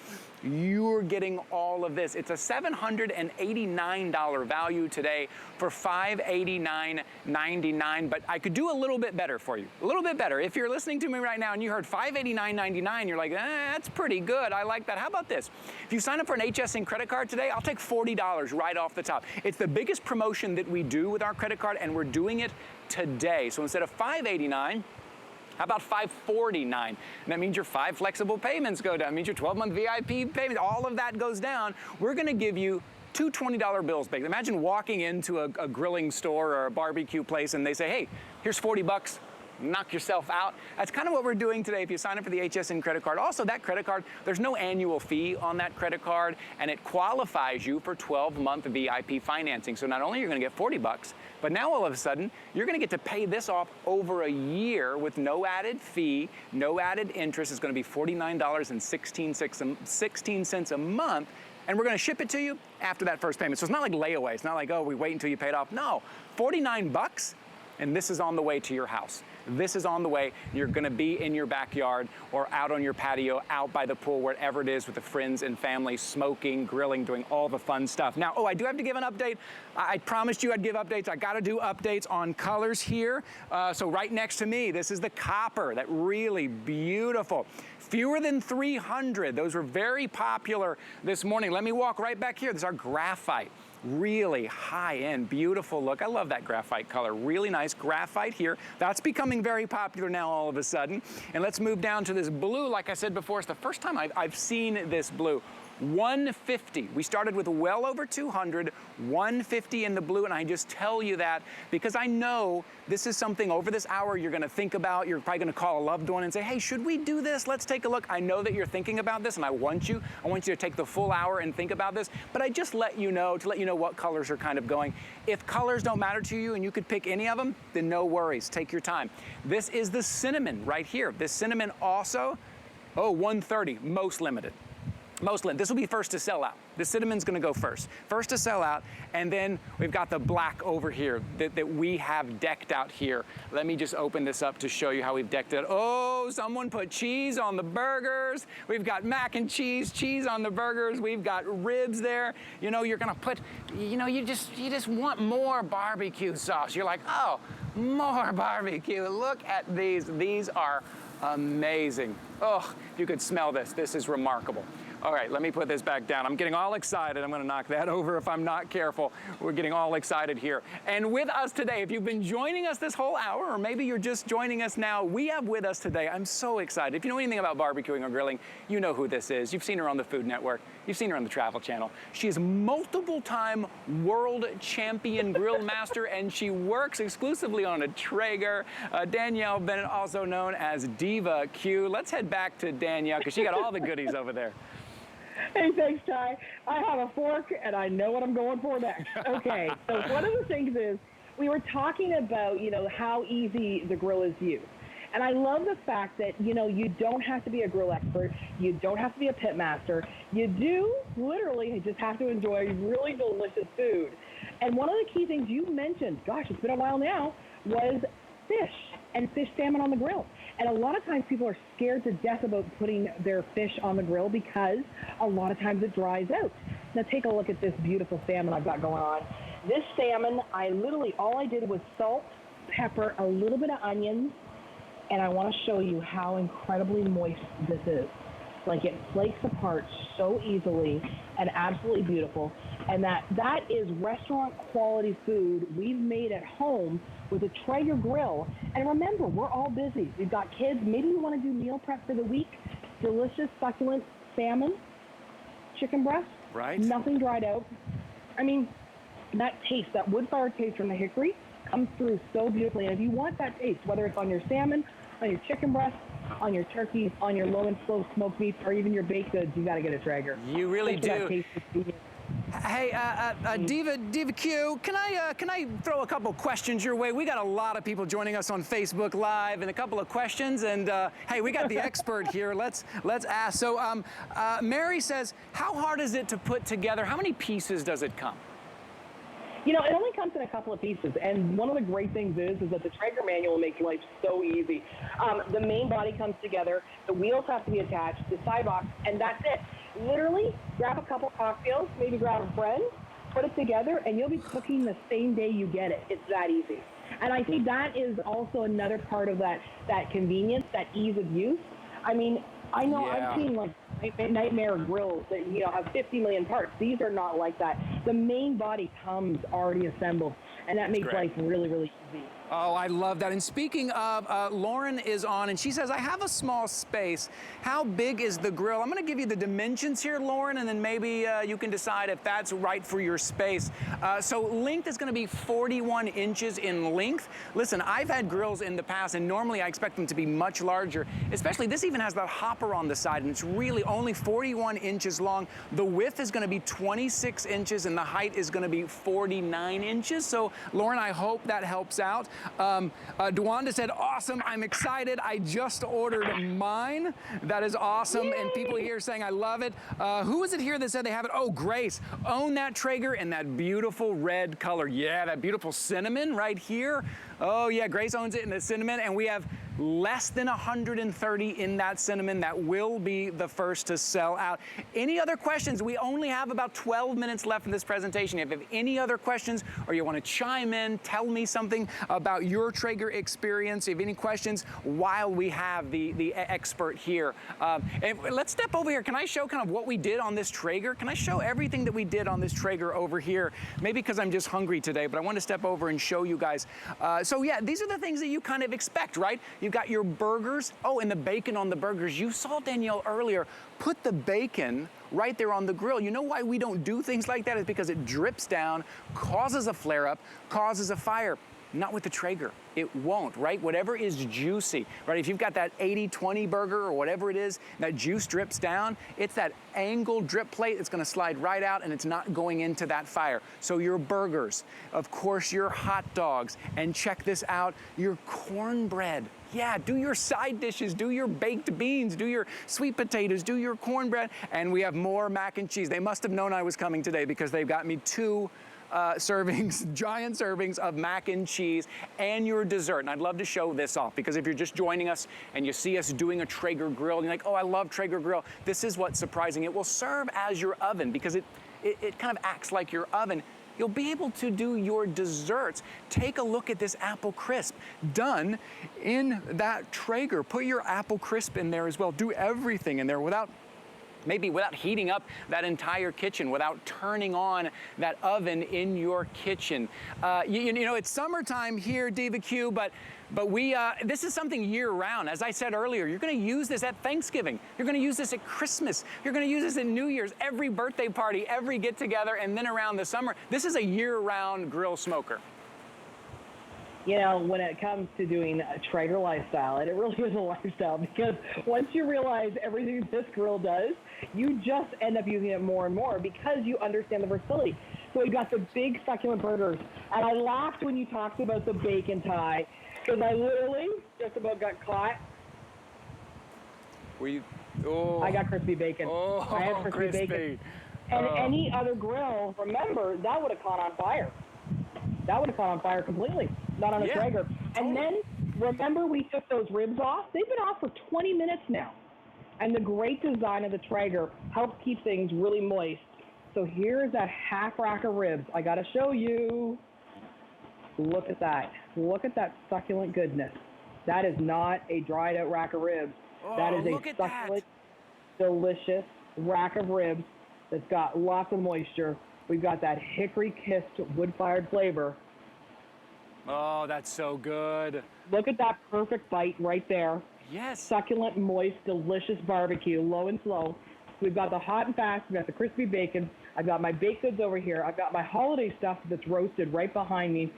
you're getting all of this. It's a $789 value today for $589.99, but I could do a little bit better for you. A little bit better. If you're listening to me right now and you heard $589.99, you're like, that's pretty good. I like that. How about this? If you sign up for an HSN credit card today, I'll take $40 right off the top. It's the biggest promotion that we do with our credit card, and we're doing it today. So instead of $589, how about $549? And that means your 5 flexible payments go down. It means your 12-month VIP payment, all of that goes down. We're gonna give you 2 $20 bills back. Imagine walking into a grilling store or a barbecue place and they say, hey, here's 40 bucks. Knock yourself out. That's kind of what we're doing today if you sign up for the HSN credit card. Also, that credit card, there's no annual fee on that credit card, and it qualifies you for 12-month VIP financing. So not only are you gonna get 40 bucks, but now all of a sudden, you're gonna get to pay this off over a year with no added fee, no added interest. It's gonna be $49.16 a month, and we're gonna ship it to you after that first payment. So it's not like layaway. It's not like, oh, we wait until you pay it off. No, 49 bucks, and this is on the way to your house. This is on the way. You're gonna be in your backyard or out on your patio, out by the pool, wherever it is with the friends and family, smoking, grilling, doing all the fun stuff. Now, I do have to give an update. I promised you I'd give updates. I gotta do updates on colors here. So right next to me, this is the copper, that really beautiful. Fewer than 300. Those were very popular this morning. Let me walk right back here. This is our graphite. Really high-end, beautiful look. I love that graphite color. Really nice graphite here. That's becoming very popular now all of a sudden. And let's move down to this blue. Like I said before, it's the first time I've seen this blue. 150. We started with well over 200, 150 in the blue, and I just tell you that because I know this is something over this hour you're gonna think about. You're probably gonna call a loved one and say, hey, should we do this? Let's take a look. I know that you're thinking about this, and I want you to take the full hour and think about this, but I just let you know, to let you know what colors are kind of going. If colors don't matter to you and you could pick any of them, then no worries, take your time. This is the cinnamon right here. This cinnamon also, 130, most limited. Most lint. This will be first to sell out. The cinnamon's gonna go first. First to sell out, and then we've got the black over here that we have decked out here. Let me just open this up to show you how we've decked it. Oh, someone put cheese on the burgers. We've got mac and cheese on the burgers. We've got ribs there. You know, you're gonna put, you know, you just want more barbecue sauce. You're like, oh, more barbecue. Look at these. These are amazing. Oh, if you could smell this, this is remarkable. All right, let me put this back down. I'm getting all excited. I'm gonna knock that over if I'm not careful. We're getting all excited here. And with us today, if you've been joining us this whole hour, or maybe you're just joining us now, we have with us today, I'm so excited. If you know anything about barbecuing or grilling, you know who this is. You've seen her on the Food Network. You've seen her on the Travel Channel. She is multiple-time world champion grill master, and she works exclusively on a Traeger. Danielle Bennett, also known as Diva Q. Let's head back to Danielle, because she got all the goodies over there. Hey, thanks, Ty. I have a fork, and I know what I'm going for next. Okay, so one of the things is we were talking about, you know, how easy the grill is to use. And I love the fact that, you know, you don't have to be a grill expert. You don't have to be a pit master. You do literally just have to enjoy really delicious food. And one of the key things you mentioned, gosh, it's been a while now, was fish and fish salmon on the grill. And a lot of times people are scared to death about putting their fish on the grill because a lot of times it dries out. Now take a look at this beautiful salmon I've got going on. This salmon, all I did was salt, pepper, a little bit of onions, and I want to show you how incredibly moist this is. Like, it flakes apart so easily and absolutely beautiful. And that is restaurant quality food we've made at home with a Traeger grill. And remember, we're all busy. We've got kids. Maybe you want to do meal prep for the week. Delicious, succulent salmon, chicken breast. Right. Nothing dried out. I mean, that taste, that wood-fired taste from the hickory comes through so beautifully. And if you want that taste, whether it's on your salmon, on your chicken breast, on your turkeys, on your low and slow smoked meats, or even your baked goods, you got to get a Traeger. You really do. Hey, Diva Q, can I throw a couple questions your way? We got a lot of people joining us on Facebook Live, and a couple of questions. And hey, we got the expert here. Let's ask. So, Mary says, how hard is it to put together? How many pieces does it come? You know, it only comes in a couple of pieces, and one of the great things is that the Traeger manual makes life so easy. The main body comes together, the wheels have to be attached, the side box, and that's it. Literally, grab a couple cocktails, maybe grab a friend, put it together, and you'll be cooking the same day you get it. It's that easy. And I think that is also another part of that convenience, that ease of use. I mean, I know I've seen like nightmare grills that, you know, have 50 million parts. These are not like that. The main body comes already assembled, and that makes life really, really easy. Oh, I love that. And speaking of, Lauren is on, and she says, I have a small space. How big is the grill? I'm going to give you the dimensions here, Lauren, and then maybe you can decide if that's right for your space. So length is going to be 41 inches in length. Listen, I've had grills in the past, and normally I expect them to be much larger, especially this even has that hopper on the side, and it's really only 41 inches long. The width is going to be 26 inches, and the height is going to be 49 inches. So, Lauren, I hope that helps out. Dewanda said, awesome, I'm excited. I just ordered mine. That is awesome. Yay. And people here saying, I love it. Who was it here that said they have it? Oh, Grace. Own that Traeger in that beautiful red color. Yeah, that beautiful cinnamon right here. Oh, yeah, Grace owns it in the cinnamon, and we have less than 130 in that cinnamon. That will be the first to sell out. Any other questions? We only have about 12 minutes left in this presentation. If you have any other questions or you want to chime in, tell me something about your Traeger experience. If you have any questions while we have the expert here. And let's step over here. Can I show kind of what we did on this Traeger? Can I show everything that we did on this Traeger over here? Maybe because I'm just hungry today, but I want to step over and show you guys. So yeah, these are the things that you kind of expect, right? You've got your burgers. Oh, and the bacon on the burgers. You saw Danielle earlier put the bacon right there on the grill. You know why we don't do things like that? Is because it drips down, causes a flare-up, causes a fire. Not with the Traeger. It won't, right? Whatever is juicy, right? If you've got that 80-20 burger or whatever it is, that juice drips down, it's that angled drip plate that's gonna slide right out and it's not going into that fire. So your burgers, of course your hot dogs, and check this out, your cornbread. Yeah, do your side dishes, do your baked beans, do your sweet potatoes, do your cornbread, and we have more mac and cheese. They must have known I was coming today because they've got me 2 servings, giant servings of mac and cheese, and your dessert. And I'd love to show this off because if you're just joining us and you see us doing a Traeger grill, and you're like, oh, I love Traeger grill, this is what's surprising. It will serve as your oven because it kind of acts like your oven. You'll be able to do your desserts. Take a look at this apple crisp done in that Traeger. Put your apple crisp in there as well. Do everything in there without heating up that entire kitchen, without turning on that oven in your kitchen. You know, it's summertime here, Diva Q, but this is something year round. As I said earlier, you're gonna use this at Thanksgiving. You're gonna use this at Christmas. You're gonna use this at New Year's, every birthday party, every get together, and then around the summer. This is a year round grill smoker. You know, when it comes to doing a Traeger lifestyle, it really is a lifestyle because once you realize everything this grill does, you just end up using it more and more because you understand the versatility. So we've got the big succulent burgers, and I laughed when you talked about the bacon tie because I literally just about got caught. Were you? Oh. I got crispy bacon. Oh, I had crispy bacon. And any other grill, remember, that would have caught on fire. That would have caught on fire completely, not on a Traeger. And then, remember, we took those ribs off? They've been off for 20 minutes now. And the great design of the Traeger helps keep things really moist. So here's that half rack of ribs. I got to show you. Look at that. Look at that succulent goodness. That is not a dried out rack of ribs. Oh, that is a succulent, delicious rack of ribs that's got lots of moisture. We've got that hickory-kissed wood-fired flavor. Oh, that's so good. Look at that perfect bite right there. Yes. Succulent, moist, delicious barbecue, low and slow. We've got the hot and fast. We've got the crispy bacon. I've got my baked goods over here. I've got my holiday stuff that's roasted right behind me.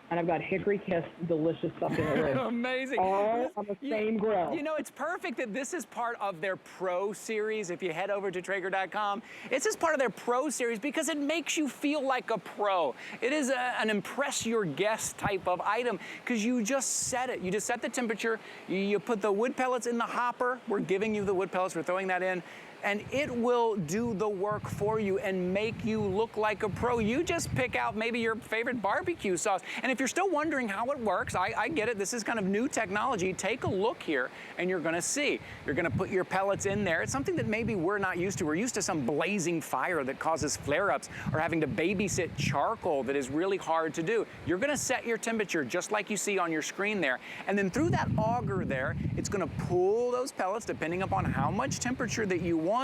And I've got hickory-kissed, delicious succulent ribs. Amazing. All on the same grill. You know, it's perfect that this is part of their Pro Series. If you head over to Traeger.com, it's just part of their Pro Series because it makes you feel like a pro. It is an impress your guest type of item because you just set it. You just set the temperature. You put the wood pellets in the hopper. We're giving you the wood pellets. We're throwing that in. And it will do the work for you and make you look like a pro. You just pick out maybe your favorite barbecue sauce. And if you're still wondering how it works, I get it. This is kind of new technology. Take a look here and you're gonna see. You're gonna put your pellets in there. It's something that maybe we're not used to. We're used to some blazing fire that causes flare-ups or having to babysit charcoal that is really hard to do. You're gonna set your temperature just like you see on your screen there. And then through that auger there, it's gonna pull those pellets, depending upon how much temperature that you want,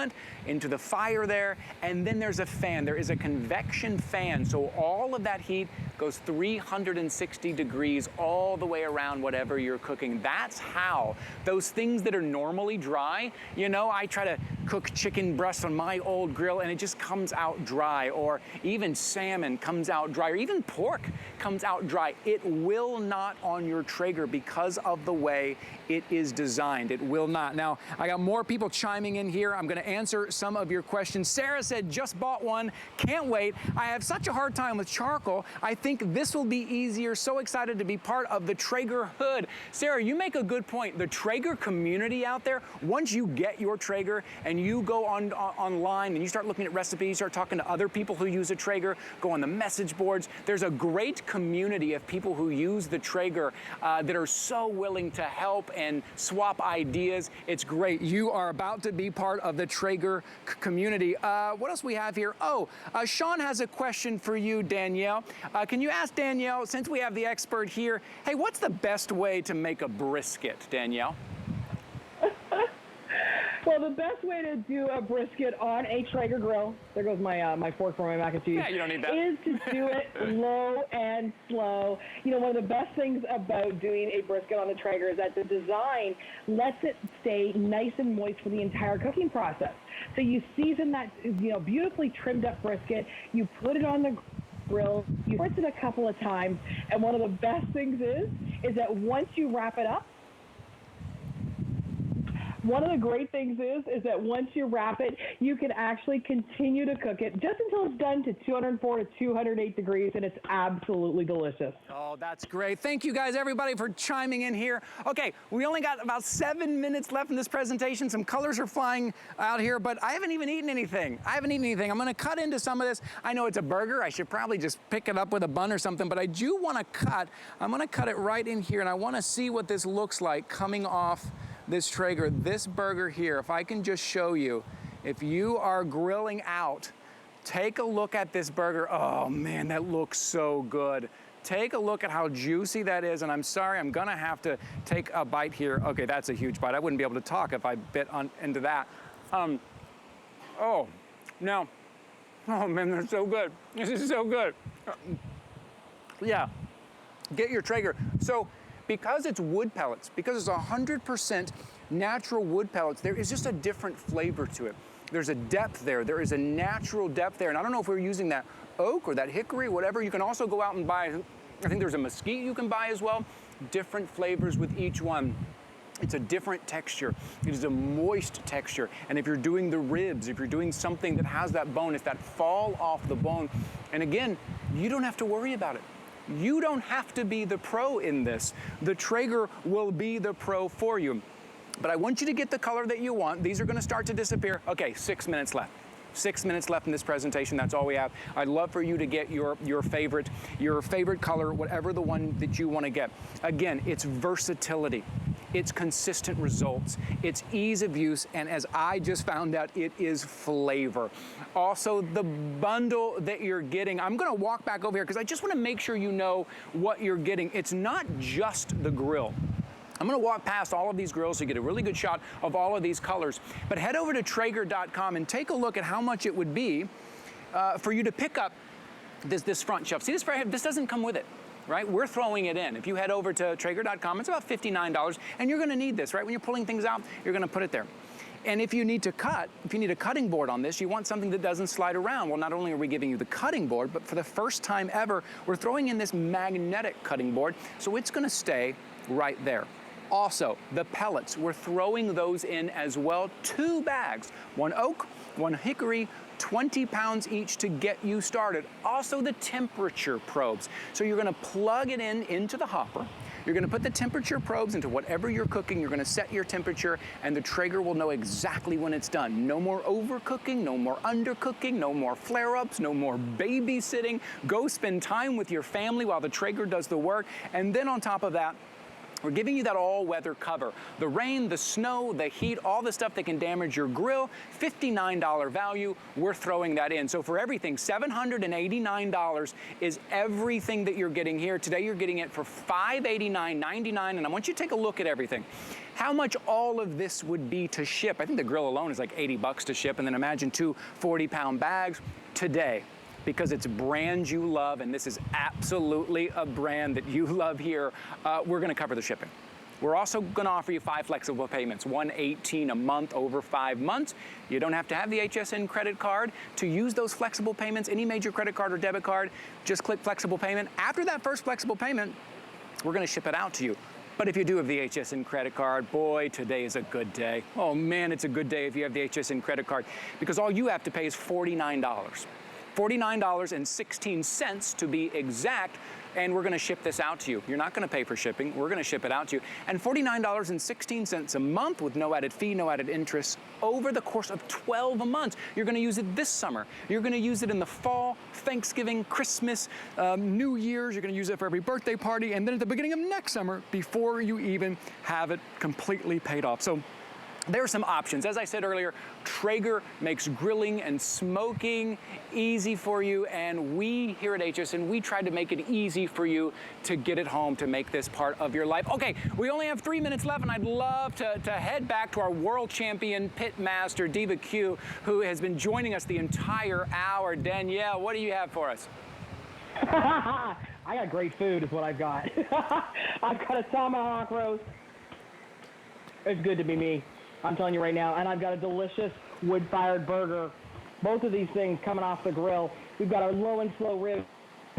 into the fire there, and then there's a fan. There is a convection fan, so all of that heat goes 360 degrees all the way around whatever you're cooking. That's how those things that are normally dry, you know, I try to cook chicken breasts on my old grill and it just comes out dry, or even salmon comes out dry, or even pork comes out dry. It will not on your Traeger because of the way it is designed. It will not. Now, I got more people chiming in here. I'm gonna answer some of your questions. Sarah said, just bought one, can't wait. I have such a hard time with charcoal. I think this will be easier. So excited to be part of the Traeger hood. Sarah, you make a good point. The Traeger community out there, once you get your Traeger and you go online and you start looking at recipes, you start talking to other people who use a Traeger, go on the message boards, there's a great community of people who use the Traeger that are so willing to help and swap ideas. It's great. You are about to be part of the Traeger community. What else we have here? Oh, Sean has a question for you, Danielle. Can you ask Danielle, since we have the expert here, hey, what's the best way to make a brisket, Danielle? Well, the best way to do a brisket on a Traeger grill, there goes my my fork for my mac and cheese. Yeah, you don't need that. Is to do it low and slow. You know, one of the best things about doing a brisket on the Traeger is that the design lets it stay nice and moist for the entire cooking process. So you season that, you know, beautifully trimmed up brisket, you put it on the grill. You rinse it a couple of times, and one of the best things is that once you wrap it up, one of the great things is that once you wrap it, you can actually continue to cook it just until it's done to 204 to 208 degrees, and it's absolutely delicious. Oh, that's great. Thank you guys, everybody, for chiming in here. Okay, we only got about 7 minutes left in this presentation. Some colors are flying out here, but I haven't even eaten anything. I'm gonna cut into some of this. I know it's a burger. I should probably just pick it up with a bun or something, but I do wanna cut. I'm gonna cut it right in here, and I wanna see what this looks like coming off this Traeger, this burger here. If I can just show you, if you are grilling out, take a look at this burger. Oh man, that looks so good. Take a look at how juicy that is, and I'm sorry, I'm gonna have to take a bite here. Okay, that's a huge bite. I wouldn't be able to talk if I bit into that. Oh man, they're so good. This is so good. Yeah, get your Traeger. So, because it's wood pellets, because it's 100% natural wood pellets, there is just a different flavor to it. There's a depth there. There is a natural depth there. And I don't know if we're using that oak or that hickory, whatever. You can also go out and buy, I think there's a mesquite you can buy as well. Different flavors with each one. It's a different texture. It is a moist texture. And if you're doing the ribs, if you're doing something that has that bone, it's that fall off the bone. And again, you don't have to worry about it. You don't have to be the pro in this. The Traeger will be the pro for you. But I want you to get the color that you want. These are gonna start to disappear. Okay, 6 minutes left. 6 minutes left in this presentation, that's all we have. I'd love for you to get your favorite color, whatever the one that you wanna get. Again, it's versatility. It's consistent results, it's ease of use, and as I just found out, it is flavor. Also, the bundle that you're getting, I'm gonna walk back over here because I just wanna make sure you know what you're getting. It's not just the grill. I'm gonna walk past all of these grills so you get a really good shot of all of these colors. But head over to Traeger.com and take a look at how much it would be for you to pick up this front shelf. See, this doesn't come with it. Right? We're throwing it in. If you head over to Traeger.com, it's about $59, and you're gonna need this, right? When you're pulling things out, you're gonna put it there. And if you need to cut, if you need a cutting board on this, you want something that doesn't slide around. Well, not only are we giving you the cutting board, but for the first time ever, we're throwing in this magnetic cutting board, so it's gonna stay right there. Also, the pellets, we're throwing those in as well. 2 bags, 1 oak, 1 hickory, 20 pounds each to get you started. Also the temperature probes. So you're gonna plug it into the hopper. You're gonna put the temperature probes into whatever you're cooking. You're gonna set your temperature, and the Traeger will know exactly when it's done. No more overcooking, no more undercooking, no more flare-ups, no more babysitting. Go spend time with your family while the Traeger does the work. And then on top of that, we're giving you that all-weather cover. The rain, the snow, the heat, all the stuff that can damage your grill, $59 value, we're throwing that in. So for everything, $789 is everything that you're getting here. Today you're getting it for $589.99, and I want you to take a look at everything. How much all of this would be to ship. I think the grill alone is like 80 bucks to ship, and then imagine 2 40-pound bags today. Because it's a brand you love, and this is absolutely a brand that you love here, we're gonna cover the shipping. We're also gonna offer you 5 flexible payments, $118 a month over 5 months. You don't have to have the HSN credit card to use those flexible payments, any major credit card or debit card, just click flexible payment. After that first flexible payment, we're gonna ship it out to you. But if you do have the HSN credit card, boy, today is a good day. Oh man, it's a good day if you have the HSN credit card, because all you have to pay is $49. $49.16 to be exact, and we're gonna ship this out to you. You're not gonna pay for shipping, we're gonna ship it out to you. And $49.16 a month with no added fee, no added interest over the course of 12 months. You're gonna use it this summer. You're gonna use it in the fall, Thanksgiving, Christmas, New Year's. You're gonna use it for every birthday party, and then at the beginning of next summer, before you even have it completely paid off. So there are some options. As I said earlier, Traeger makes grilling and smoking easy for you, and we here at HSN, we tried to make it easy for you to get it home, to make this part of your life. Okay, we only have 3 minutes left, and I'd love to head back to our world champion pit master, Diva Q, who has been joining us the entire hour. Danielle, what do you have for us? I got great food is what I've got. I've got a tomahawk roast. It's good to be me. I'm telling you right now, and I've got a delicious wood-fired burger. Both of these things coming off the grill. We've got our low and slow rib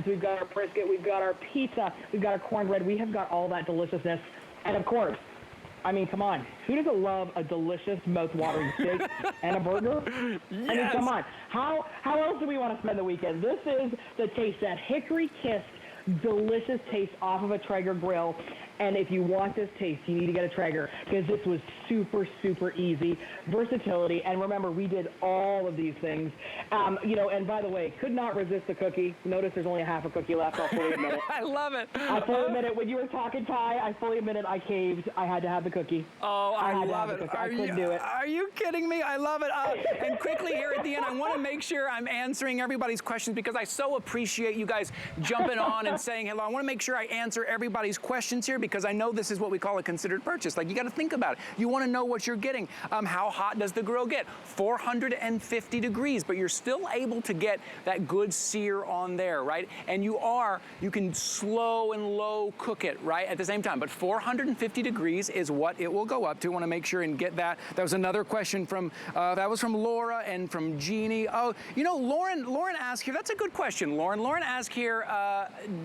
we've got our brisket, we've got our pizza, we've got our cornbread. We have got all that deliciousness. And of course, I mean, come on. Who doesn't love a delicious, mouth-watering steak and a burger? Yes. I mean, come on. How else do we want to spend the weekend? This is the taste, that hickory-kissed, delicious taste off of a Traeger grill. And if you want this taste, you need to get a Traeger, because this was super, super easy. Versatility. And remember, we did all of these things. You know, and by the way, could not resist the cookie. Notice there's only a half a cookie left. I'll fully admit it. I love it. I fully admit it. When you were talking, Ty, I fully admit it. I caved. I had to have the cookie. Oh, I love it. I couldn't do it. Are you kidding me? I love it. And quickly here at the end, I want to make sure I'm answering everybody's questions, because I so appreciate you guys jumping on and saying hello. I want to make sure I answer everybody's questions here, because I know this is what we call a considered purchase. Like, you got to think about it. You want to know what you're getting. How hot does the grill get? 450 degrees, but you're still able to get that good sear on there, right? And you can slow and low cook it, right, at the same time. But 450 degrees is what it will go up to. I want to make sure and get that. That was another question from, that was from Laura and from Jeannie. Oh, you know, Lauren asked here, that's a good question, Lauren. Lauren asked here,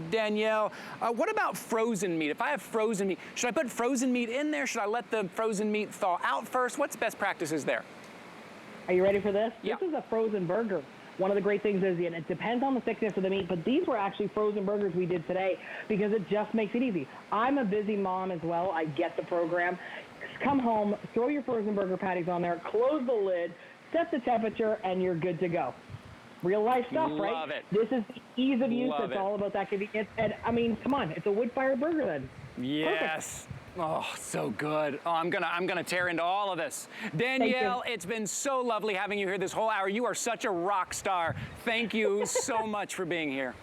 Danielle, what about frozen meat? If I have frozen meat, should I put frozen meat in there? Should I let the frozen meat thaw out first? What's best practices there? Are you ready for this? Yeah. This is a frozen burger. One of the great things is, and it depends on the thickness of the meat, but these were actually frozen burgers we did today, because it just makes it easy. I'm a busy mom as well. I get the program. Come home, throw your frozen burger patties on there, close the lid, set the temperature, and you're good to go. Real life stuff, right? Love it. This is the ease of use. Love It's it. all about that convenience. And I mean, come on, it's a wood-fired burger then. Yes. Perfect. Oh, so good. Oh, I'm gonna tear into all of this. Danielle, it's been so lovely having you here this whole hour. You are such a rock star. Thank you so much for being here.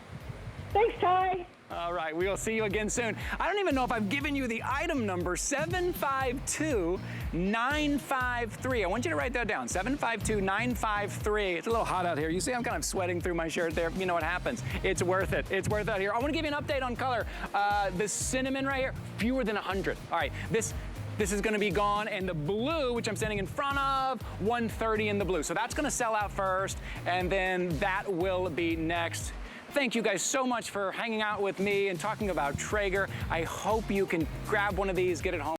Thanks, Ty. All right, we will see you again soon. I don't even know if I've given you the item number, 752953. I want you to write that down, 752953. It's a little hot out here. You see I'm kind of sweating through my shirt there. You know what happens. It's worth it. It's worth it out here. I want to give you an update on color. The cinnamon right here, fewer than 100. All right, this is going to be gone, and the blue, which I'm standing in front of, 130 in the blue. So that's going to sell out first, and then that will be next. Thank you guys so much for hanging out with me and talking about Traeger. I hope you can grab one of these, get it home.